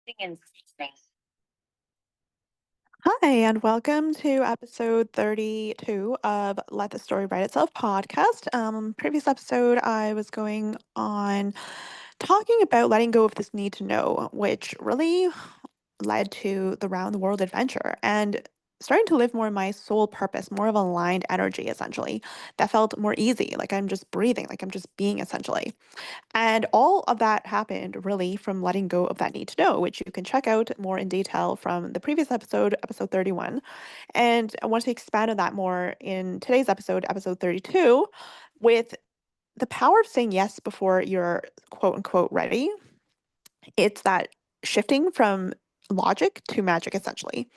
And Hi, and welcome to episode 32 of Let the Story Write Itself podcast. Previous episode, I was going on talking about letting go of this need to know, which really led to the round the world adventure and starting to live more in my soul purpose, more of aligned energy, essentially. That felt more easy, like I'm just breathing, like I'm just being, essentially. And all of that happened really from letting go of that need to know, which you can check out more in detail from the previous episode, episode 31. And I want to expand on that more in today's episode, episode 32, with the power of saying yes before you're quote unquote ready. It's that shifting from logic to magic, essentially.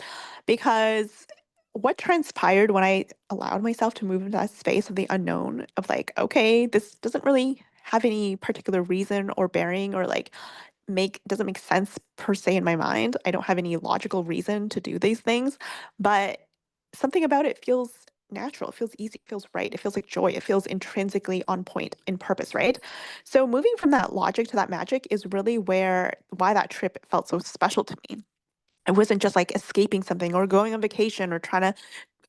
Because what transpired when I allowed myself to move into that space of the unknown, of like, okay, this doesn't really have any particular reason or bearing or like doesn't make sense per se in my mind. I don't have any logical reason to do these things, but something about it feels natural. It feels easy. It feels right. It feels like joy. It feels intrinsically on point in purpose, right? So moving from that logic to that magic is really why that trip felt so special to me. It wasn't just like escaping something or going on vacation or trying to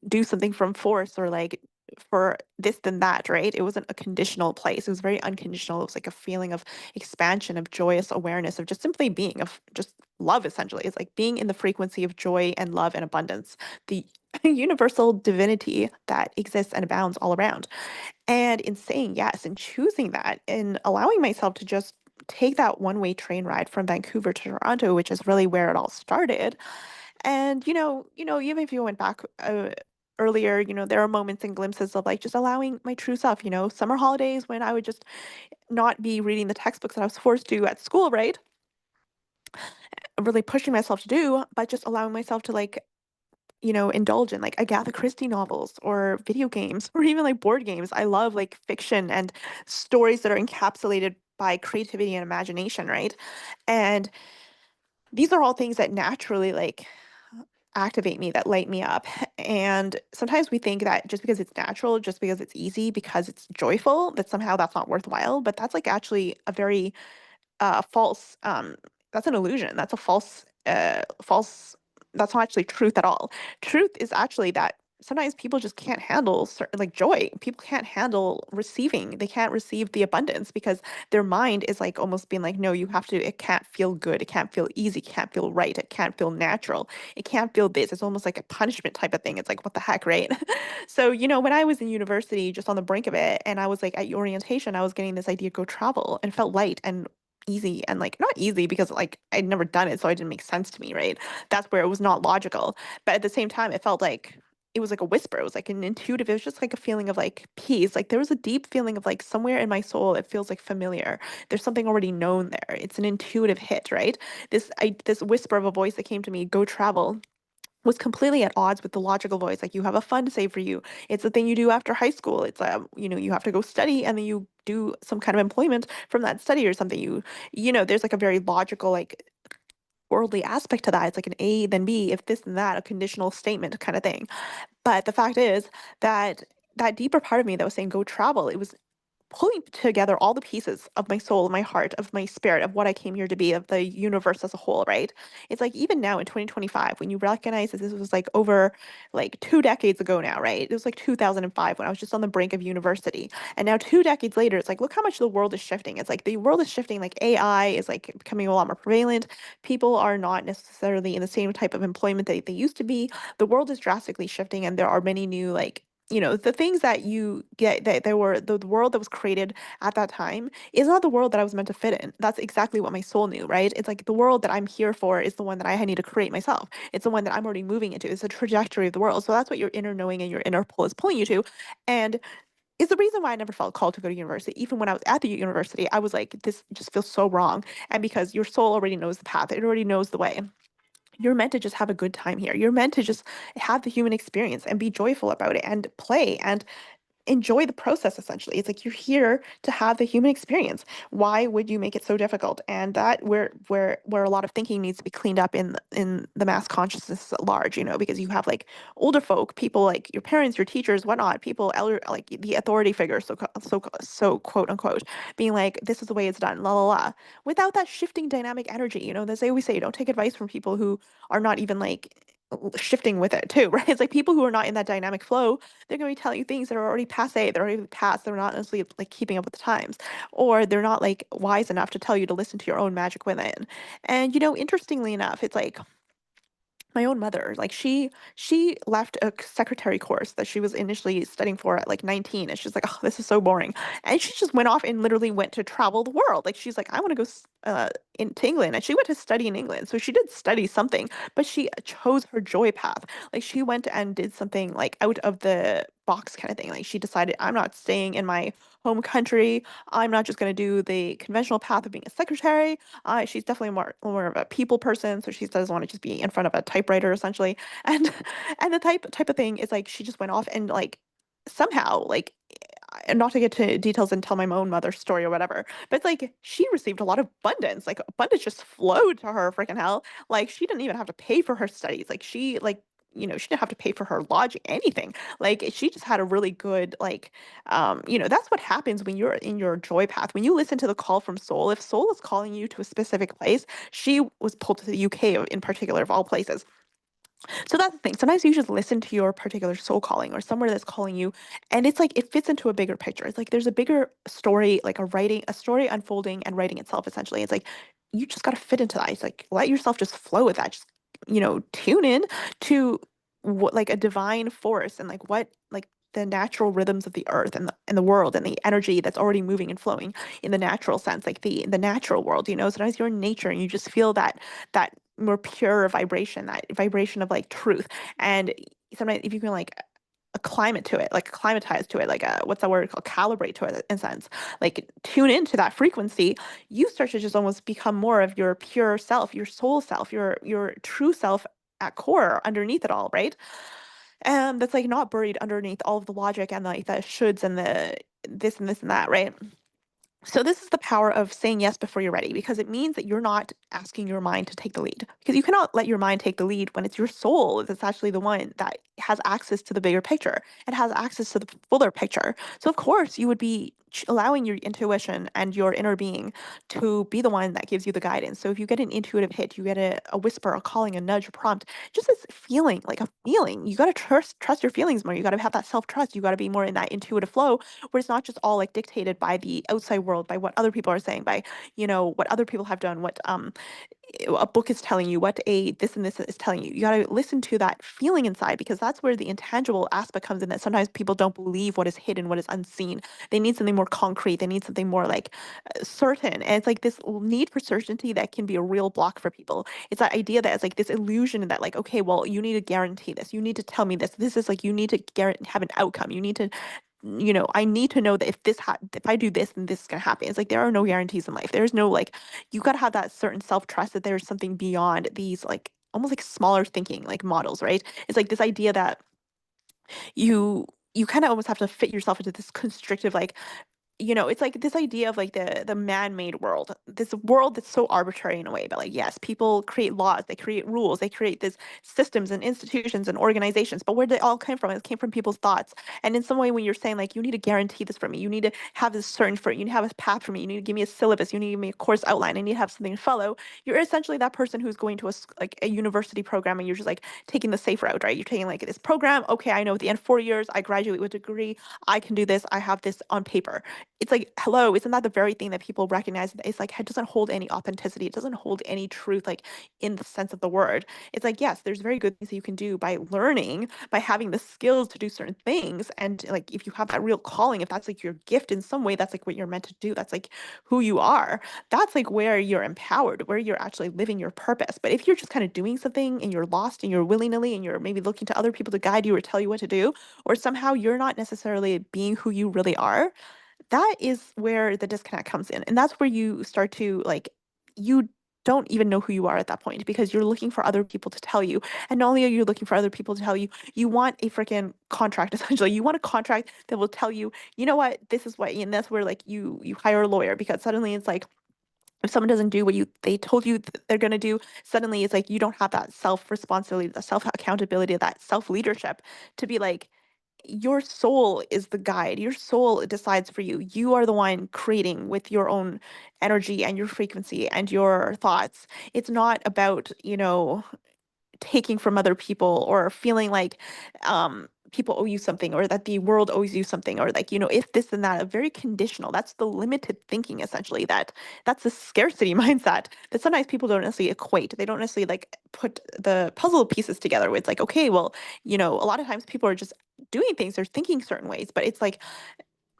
do something from force or like for this then that, right? It wasn't a conditional place. It was very unconditional. It was like a feeling of expansion, of joyous awareness, of just simply being, of just love, essentially. It's like being in the frequency of joy and love and abundance, the universal divinity that exists and abounds all around. And in saying yes and choosing that and allowing myself to just take that one-way train ride from Vancouver to Toronto, which is really where it all started, and even if you went back earlier, there are moments and glimpses of like just allowing my true self. Summer holidays when I would just not be reading the textbooks that I was forced to at school, right? Really pushing myself to do, but just allowing myself to like indulge in like Agatha Christie novels or video games or even like board games. I love like fiction and stories that are encapsulated by creativity and imagination, right? And these are all things that naturally like activate me, that light me up. And sometimes we think that just because it's natural, just because it's easy, because it's joyful, that somehow that's not worthwhile. But that's like actually a very false, that's an illusion. That's a false, that's not actually truth at all. Truth is actually that sometimes people just can't handle certain, like joy. People can't handle receiving. They can't receive the abundance because their mind is like almost being like, no, it can't feel good. It can't feel easy. It can't feel right. It can't feel natural. It can't feel this. It's almost like a punishment type of thing. It's like, what the heck, right? So, when I was in university, just on the brink of it, and I was like at orientation, I was getting this idea to go travel and felt light and easy and like not easy because like I'd never done it, so it didn't make sense to me, right? That's where it was not logical. But at the same time, it felt like it was like a whisper. It was like an intuitive, it was just like a feeling of like peace. Like there was a deep feeling of like somewhere in my soul, it feels like familiar. There's something already known there. It's an intuitive hit, right? This whisper of a voice that came to me, go travel, was completely at odds with the logical voice. Like you have a fund saved for you. It's the thing you do after high school. It's you have to go study and then you do some kind of employment from that study or something. There's like a very logical, like worldly aspect to that. It's like an A then B, if this and that, a conditional statement kind of thing. But the fact is that that deeper part of me that was saying go travel, it was pulling together all the pieces of my soul, my heart, of my spirit, of what I came here to be, of the universe as a whole, right? It's like even now in 2025, when you recognize that this was like over like 2 decades ago now, right? It was like 2005 when I was just on the brink of university. And now 2 decades later, it's like, look how much the world is shifting. It's like the world is shifting, like AI is like becoming a lot more prevalent. People are not necessarily in the same type of employment that they used to be. The world is drastically shifting and there are many new like the things that you get that there were the world that was created at that time is not the world that I was meant to fit in. That's exactly what my soul knew, right? It's like the world that I'm here for is the one that I need to create myself. It's the one that I'm already moving into. It's the trajectory of the world. So that's what your inner knowing and your inner pull is pulling you to. And is the reason why I never felt called to go to university. Even when I was at the university, I was like, this just feels so wrong. And because your soul already knows the path, it already knows the way. You're meant to just have a good time here. You're meant to just have the human experience and be joyful about it and play and enjoy the process essentially. It's like you're here to have the human experience. Why would you make it so difficult? And that where a lot of thinking needs to be cleaned up in the mass consciousness at large, because you have like older folk, people like your parents, your teachers, whatnot, people elder like the authority figures, so quote unquote, being like, this is the way it's done, la la la, without that shifting dynamic energy. As they always say, don't take advice from people who are not even like shifting with it too, right? It's like people who are not in that dynamic flow, they're going to be telling you things that are already passe, they're already past, they're not necessarily like keeping up with the times, or they're not like wise enough to tell you to listen to your own magic within. And interestingly enough, it's like my own mother, like she left a secretary course that she was initially studying for at like 19, and she's like, oh, this is so boring, and she just went off and literally went to travel the world. Like she's like, I want to go into England, and she went to study in England, so she did study something, but she chose her joy path. Like she went and did something like out of the box kind of thing. Like she decided, I'm not staying in my home country, I'm not just going to do the conventional path of being a secretary. She's definitely more of a people person, so she doesn't want to just be in front of a typewriter essentially. And and the type of thing is like she just went off and like somehow like and not to get to details and tell my own mother's story or whatever, but it's like she received a lot of abundance. Like abundance just flowed to her freaking hell. Like she didn't even have to pay for her studies. Like she like she didn't have to pay for her lodging, anything. Like she just had a really good like that's what happens when you're in your joy path. When you listen to the call from soul, if soul is calling you to a specific place, she was pulled to the UK in particular of all places. So that's the thing. Sometimes you just listen to your particular soul calling or somewhere that's calling you, and it's like it fits into a bigger picture. It's like there's a bigger story, like a story unfolding and writing itself essentially. It's like you just got to fit into that. It's like let yourself just flow with that. Just tune in to what like a divine force and like what like the natural rhythms of the earth and the world and the energy that's already moving and flowing in the natural sense, like the natural world. Sometimes you're in nature and you just feel that more pure vibration, that vibration of like truth. And sometimes if you can like acclimate to it, like acclimatize to it, like what's that word called? Calibrate to it in a sense, like tune into that frequency, you start to just almost become more of your pure self, your soul self, your true self at core underneath it all, right? And that's like not buried underneath all of the logic and like the shoulds and the this and this and that, right? So this is the power of saying yes before you're ready, because it means that you're not asking your mind to take the lead. Because you cannot let your mind take the lead when it's your soul that's actually the one that has access to the bigger picture. It has access to the fuller picture. So of course you would be allowing your intuition and your inner being to be the one that gives you the guidance. So if you get an intuitive hit, you get a whisper, a calling, a nudge, a prompt, just this feeling, like a feeling. You got to trust your feelings more. You got to have that self-trust. You got to be more in that intuitive flow where it's not just all like dictated by the outside world, by what other people are saying, by what other people have done, what a book is telling you, what a this and this is telling you. You got to listen to that feeling inside, because that's where the intangible aspect comes in, that sometimes people don't believe what is hidden, what is unseen. They need something more concrete, they need something more like certain. And it's like this need for certainty that can be a real block for people. It's that idea that it's like this illusion that like, okay, well, you need to guarantee this, you need to tell me this is like, you need to guarantee have an outcome, you need to I need to know that if I do this, then this is gonna happen. It's like there are no guarantees in life. There's no like, you gotta have that certain self-trust that there's something beyond these like almost like smaller thinking like models, right? It's like this idea that you you kind of almost have to fit yourself into this constrictive like, it's like this idea of like the man-made world, this world that's so arbitrary in a way. But like, yes, people create laws, they create rules, they create these systems and institutions and organizations. But where did it all come from? It came from people's thoughts. And in some way, when you're saying like, you need to guarantee this for me, you need to have this certain for you need to have a path for me, you need to give me a syllabus, you need to give me a course outline, I need to have something to follow. You're essentially that person who's going to like a university program, and you're just like taking the safe route, right? You're taking like this program. Okay, I know at the end 4 years, I graduate with a degree. I can do this. I have this on paper. It's like, hello, isn't that the very thing that people recognize? It's like, it doesn't hold any authenticity. It doesn't hold any truth, like in the sense of the word. It's like, yes, there's very good things that you can do by learning, by having the skills to do certain things. And like, if you have that real calling, if that's like your gift in some way, that's like what you're meant to do. That's like who you are. That's like where you're empowered, where you're actually living your purpose. But if you're just kind of doing something and you're lost and you're willy-nilly and you're maybe looking to other people to guide you or tell you what to do, or somehow you're not necessarily being who you really are, that is where the disconnect comes in. And that's where you start to like, you don't even know who you are at that point because you're looking for other people to tell you. And not only are you looking for other people to tell you, you want a freaking contract essentially. You want a contract that will tell you, you know what, this is what, and that's where like you hire a lawyer because suddenly it's like if someone doesn't do what they told you they're going to do, suddenly it's like you don't have that self responsibility, the self accountability, that self leadership to be like, your soul is the guide. Your soul decides for you. You are the one creating with your own energy and your frequency and your thoughts. It's not about, taking from other people or feeling like people owe you something or that the world owes you something or like if this and that, a very conditional, that's the limited thinking essentially, that's the scarcity mindset that sometimes people don't necessarily equate, they don't necessarily like put the puzzle pieces together with like, okay, well, a lot of times people are just doing things, they're thinking certain ways, but it's like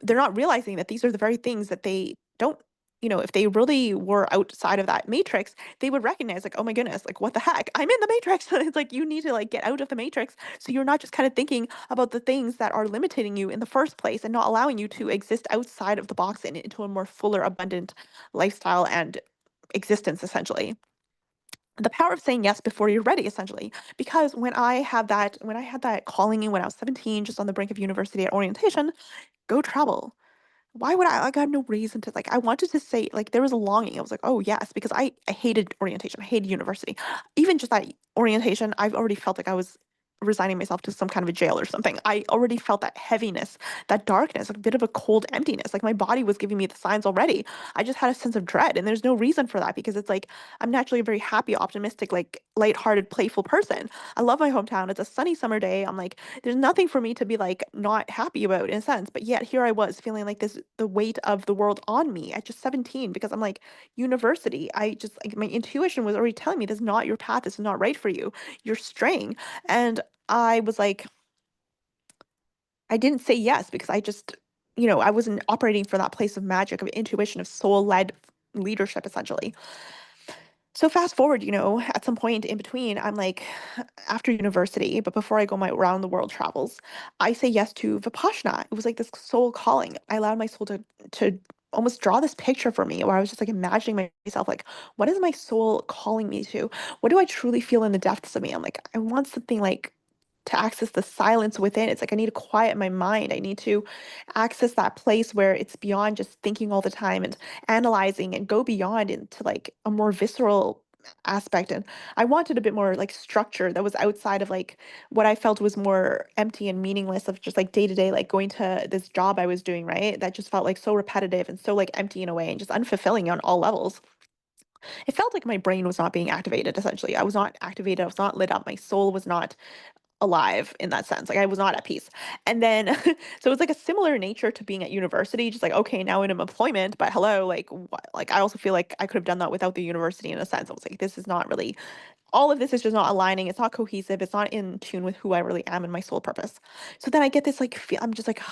they're not realizing that these are the very things that they don't, if they really were outside of that matrix, they would recognize like, oh my goodness, like what the heck? I'm in the matrix. It's like you need to like get out of the matrix so you're not just kind of thinking about the things that are limiting you in the first place and not allowing you to exist outside of the box and into a more fuller, abundant lifestyle and existence essentially. The power of saying yes before you're ready essentially, because when I had that calling in when I was 17 just on the brink of university at orientation, go travel. Why would I got no reason to like I wanted to say like there was a longing. I was like, oh yes, because I hated orientation. I hated university. Even just that orientation, I've already felt like I was resigning myself to some kind of a jail or something. I already felt that heaviness, that darkness, like a bit of a cold emptiness. Like my body was giving me the signs already. I just had a sense of dread. And there's no reason for that because it's like I'm naturally a very happy, optimistic, like lighthearted, playful person. I love my hometown. It's a sunny summer day. I'm like, there's nothing for me to be like not happy about in a sense. But yet here I was feeling like this the weight of the world on me at just 17 because I'm like, university. I just like my intuition was already telling me this is not your path, this is not right for you. You're straying. And I was like, I didn't say yes because I just, I wasn't operating for that place of magic, of intuition, of soul led leadership essentially. So fast forward, at some point in between, I'm like, after university, but before I go my round the world travels, I say yes to Vipassana. It was like this soul calling. I allowed my soul to almost draw this picture for me where I was just like imagining myself like, what is my soul calling me to? What do I truly feel in the depths of me? I'm like, I want something like to access the silence within. It's like I need to quiet my mind. I need to access that place where it's beyond just thinking all the time and analyzing and go beyond into like a more visceral aspect. And I wanted a bit more like structure that was outside of like what I felt was more empty and meaningless of just like day to day, like going to this job I was doing, right? That just felt like so repetitive and so like empty in a way and just unfulfilling on all levels. It felt like my brain was not being activated essentially. I was not activated, I was not lit up, my soul was not alive in that sense. Like I was not at peace. And then so it's like a similar nature to being at university, just like okay, now in employment, but hello, like what, like I also feel like I could have done that without the university in a sense. I was like, this is not really, all of this is just not aligning. It's not cohesive. It's not in tune with who I really am and my soul purpose. So then I get this like feel, I'm just like,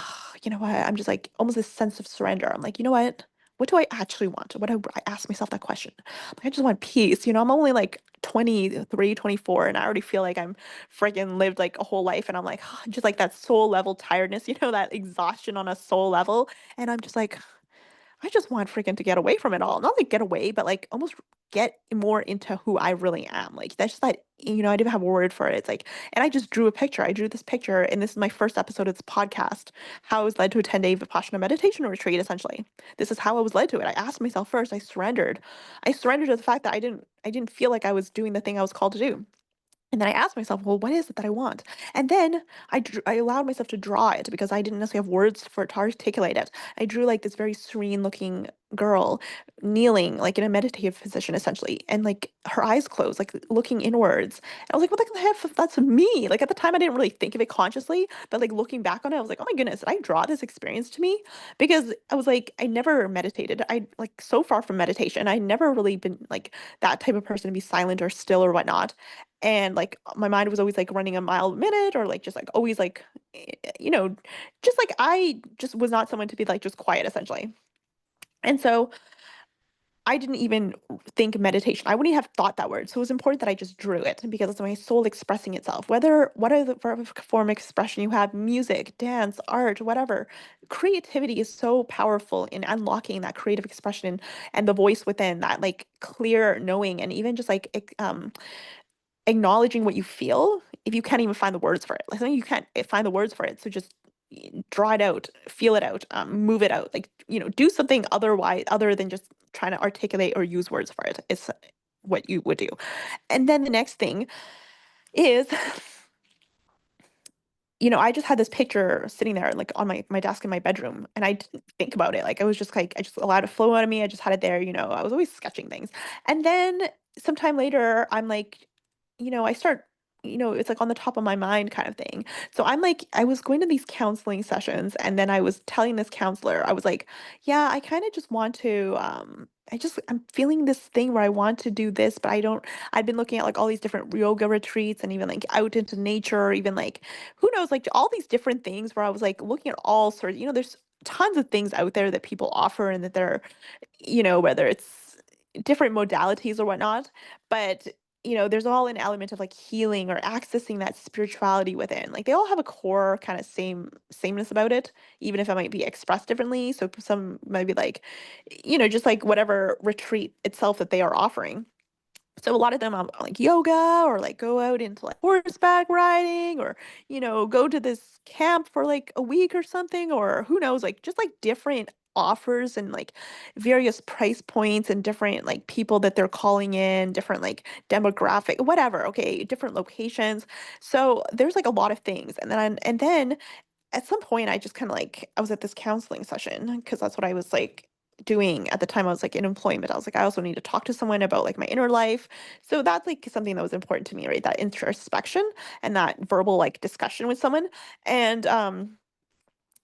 you know what? I'm just like almost this sense of surrender. I'm like, you know what? What do I actually want? I ask myself that question. Like, I just want peace. I'm only like 23, 24, and I already feel like I'm freaking lived like a whole life. And I'm like, just like that soul level tiredness, that exhaustion on a soul level. And I'm just like, I just want freaking to get away from it all. Not like get away, but like almost get more into who I really am. Like that's just that, I didn't have a word for it. It's like, and I just drew a picture. I drew this picture, and this is my first episode of this podcast, how I was led to a 10-day Vipassana meditation retreat, essentially. This is how I was led to it. I asked myself first, I surrendered. I surrendered to the fact that I didn't feel like I was doing the thing I was called to do. And then I asked myself, well, what is it that I want? And then I allowed myself to draw it because I didn't necessarily have words for it to articulate it. I drew like this very serene looking girl kneeling like in a meditative position essentially and like her eyes closed like looking inwards. And I was like, what the heck, that's me. Like at the time I didn't really think of it consciously, but like looking back on it I was like, oh my goodness, did I draw this experience to me? Because I was like, I never meditated. I like so far from meditation, I never really been like that type of person to be silent or still or whatnot. And like my mind was always like running a mile a minute or like just like always like you know just like I just was not someone to be like just quiet essentially. And so I didn't even think meditation. I wouldn't have thought that word. So it was important that I just drew it because it's my soul expressing itself. Whether what are the form of expression you have, music, dance, art, whatever. Creativity is so powerful in unlocking that creative expression and the voice within that like clear knowing and even just like acknowledging what you feel if you can't even find the words for it. Like something you can't find the words for it. So just draw it out, feel it out, move it out. Like, do something otherwise other than just trying to articulate or use words for it. It's what you would do. And then the next thing is I just had this picture sitting there like on my desk in my bedroom and I didn't think about it. Like I was just like I just allowed it to flow out of me. I just had it there, I was always sketching things. And then sometime later I'm like, I start it's like on the top of my mind kind of thing. So I'm like I was going to these counseling sessions and then I was telling this counselor, I was like, yeah, I kind of just want to I'm feeling this thing where I want to do this, but I don't I'd been looking at like all these different yoga retreats and even like out into nature, or even like who knows, like all these different things where I was like looking at all sorts, there's tons of things out there that people offer and that they're, whether it's different modalities or whatnot, but there's all an element of like healing or accessing that spirituality within. Like they all have a core kind of sameness about it, even if it might be expressed differently. So some might be like, just like whatever retreat itself that they are offering. So a lot of them like yoga or like go out into like horseback riding or go to this camp for like a week or something, or who knows, like just like different offers and like various price points and different like people that they're calling in, different like demographic, whatever, okay, different locations. So there's like a lot of things. And then at some point I just kind of like I was at this counseling session because that's what I was like doing at the time. I was like in employment. I was like I also need to talk to someone about like my inner life. So that's like something that was important to me, right? That introspection and that verbal like discussion with someone.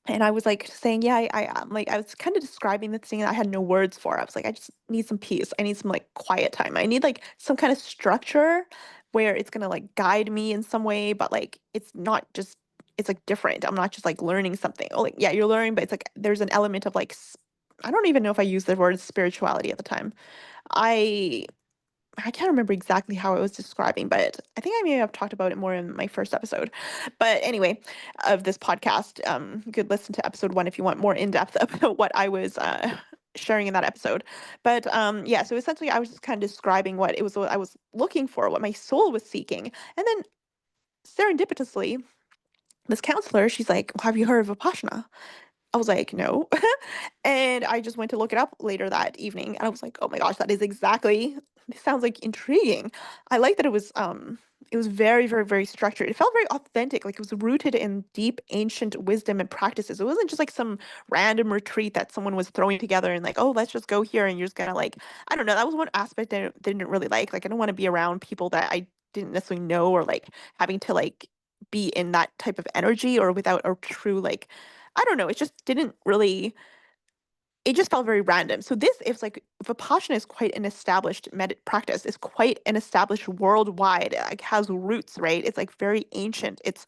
And I was like saying, yeah, I'm like, I was kind of describing the thing that I had no words for. I was like, I just need some peace. I need some like quiet time. I need like some kind of structure where it's gonna like guide me in some way, but like it's not just, it's like different. I'm not just like learning something. Oh, like, yeah, you're learning, but it's like there's an element of like, I don't even know if I used the word spirituality at the time. I I can't remember exactly how I was describing, but I think I may have talked about it more in my first episode. But anyway, of this podcast, you could listen to episode 1 if you want more in depth about what I was sharing in that episode. But yeah, so essentially, I was just kind of describing what it was, what I was looking for, what my soul was seeking, and then serendipitously, this counselor, she's like, "Have you heard of Vipassana?" I was like, "No." And I just went to look it up later that evening, and I was like, "Oh my gosh, that is exactly this sounds like intriguing." I like that it was very, very, very structured. It felt very authentic, like it was rooted in deep ancient wisdom and practices. It wasn't just like some random retreat that someone was throwing together and like, "Oh, let's just go here," and you're just gonna like, I don't know. That was one aspect I didn't really like. Like, I don't want to be around people that I didn't necessarily know, or like having to like be in that type of energy or without a true like I don't know, it just didn't really it just felt very random. So this is like Vipassana is quite an established practice. It's quite an established worldwide. It like has roots, right? It's like very ancient. It's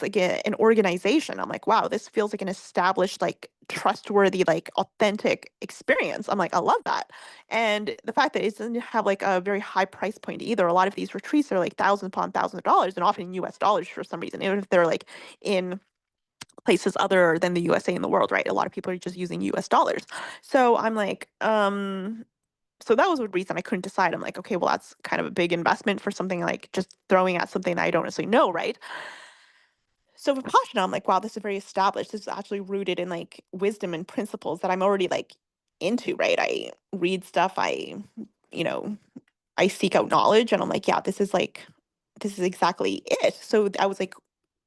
like an organization. I'm like, wow, this feels like an established, like trustworthy, like authentic experience. I'm like, I love that. And the fact that it doesn't have like a very high price point either. A lot of these retreats are like thousands upon thousands of dollars and often in US dollars for some reason, even if they're like in places other than the USA in the world, right? A lot of people are just using US dollars. So I'm like, so that was a reason I couldn't decide. I'm like, okay, well, that's kind of a big investment for something like just throwing at something that I don't necessarily know, right? So Vipassana, I'm like, wow, this is very established. This is actually rooted in like wisdom and principles that I'm already like into, right? I read stuff, you know, I seek out knowledge and I'm like, yeah, this is exactly it. So I was like,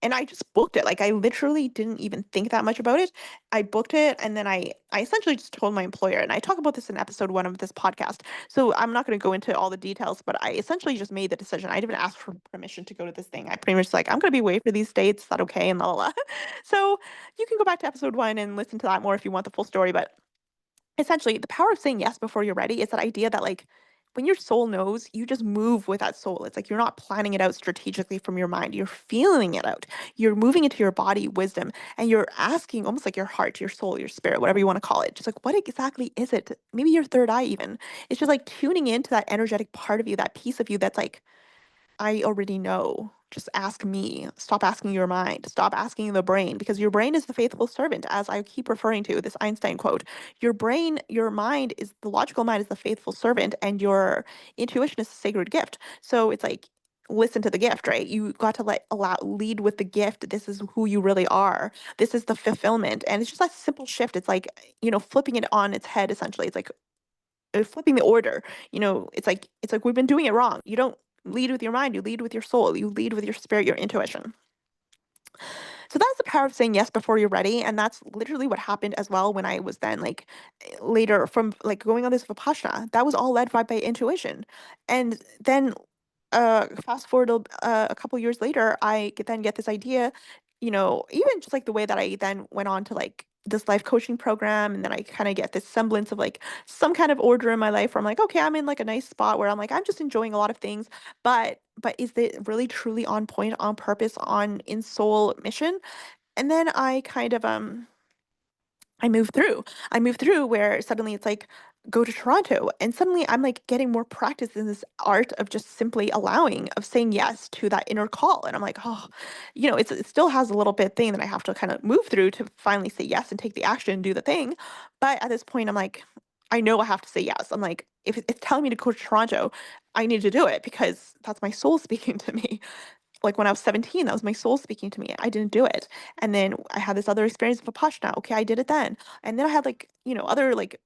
and I just booked it. Like I literally didn't even think that much about it. I booked it and then I essentially just told my employer, and I talk about this in episode 1 of this podcast. So I'm not going to go into all the details, but I essentially just made the decision. I didn't even ask for permission to go to this thing. I pretty much like, I'm going to be away for these dates. Is that okay? And la la la. So you can go back to episode 1 and listen to that more if you want the full story. But essentially, the power of saying yes before you're ready is that idea that like when your soul knows, you just move with that soul. It's like you're not planning it out strategically from your mind. You're feeling it out. You're moving into your body wisdom and you're asking almost like your heart, your soul, your spirit, whatever you want to call it. Just like, what exactly is it? Maybe your third eye, even. It's just like tuning into that energetic part of you, that piece of you that's like, I already know. Just ask me. Stop asking your mind. Stop asking the brain because your brain is the faithful servant, as I keep referring to this Einstein quote. Your brain, your mind is the logical mind is the faithful servant, and your intuition is the sacred gift. So it's like, listen to the gift, right? You got to lead with the gift. This is who you really are. This is the fulfillment. And it's just a simple shift. It's like, flipping it on its head, essentially. It's like flipping the order. It's like we've been doing it wrong. You don't lead with your mind, you lead with your soul, you lead with your spirit, your intuition. So that's the power of saying yes before you're ready. And that's literally what happened as well when I was then like later from like going on this Vipassana. That was all led by intuition. And then fast forward a couple years later, then get this idea, even just like the way that I then went on to like this life coaching program, and then I kind of get this semblance of like some kind of order in my life where I'm like, okay, I'm in like a nice spot where I'm like, I'm just enjoying a lot of things, but is it really truly on point, on purpose, on in soul mission? And then I moved through. I moved through where suddenly it's like, go to Toronto. And suddenly I'm like getting more practice in this art of just simply allowing, of saying yes to that inner call. And I'm like, oh, it still has a little bit thing that I have to kind of move through to finally say yes and take the action and do the thing. But at this point, I'm like, I know I have to say yes. I'm like, if it's telling me to go to Toronto, I need to do it because that's my soul speaking to me. Like when I was 17, that was my soul speaking to me. I didn't do it. And then I had this other experience of Vipassana. Okay, I did it then. And then I had like, other like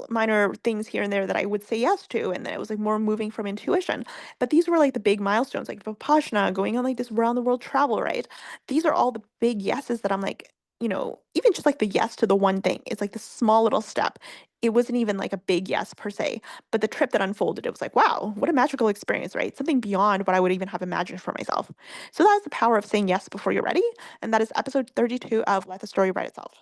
minor things here and there that I would say yes to. And then it was like more moving from intuition. But these were like the big milestones, like Vipassana, going on like this round the world travel, right? These are all the big yeses that I'm like, even just like the yes to the one thing. It's like the small little step. It wasn't even like a big yes per se, but the trip that unfolded, it was like, wow, what a magical experience, right? Something beyond what I would even have imagined for myself. So that is the power of saying yes before you're ready. And that is episode 32 of Let the Story Write Itself.